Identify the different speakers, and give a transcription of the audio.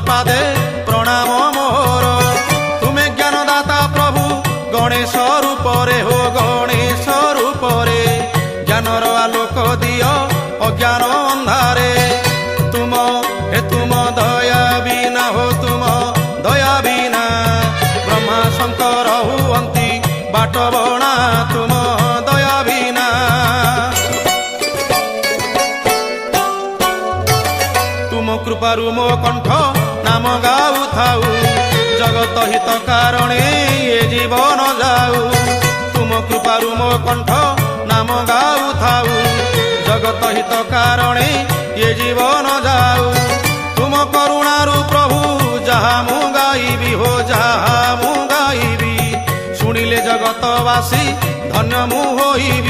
Speaker 1: पादे प्रणाम मोर। तुमे ज्ञानदाता प्रभु गणेश रूप रे हो गणेश रूप रे ज्ञानर आलोक दियो अज्ञान अंधारे। तुम दया बिना हो तुम दया बिना ब्रह्मा शंकर हुअंती बाट बणा तुम दया बिना। तुम कृपारु मो कंठ नाम गाऊ थाऊ जगत हित कारणे ये जीवन जाऊ। तुम कृपारु मो कंठ नाम गाऊ थाऊ जगत हित कारणे ये जीवन जाऊ। तुम करुणारु प्रभु जहा मु गाइबी हो जहा मु गाइबी शुणिले जगतवासी धन्य मु होइबी।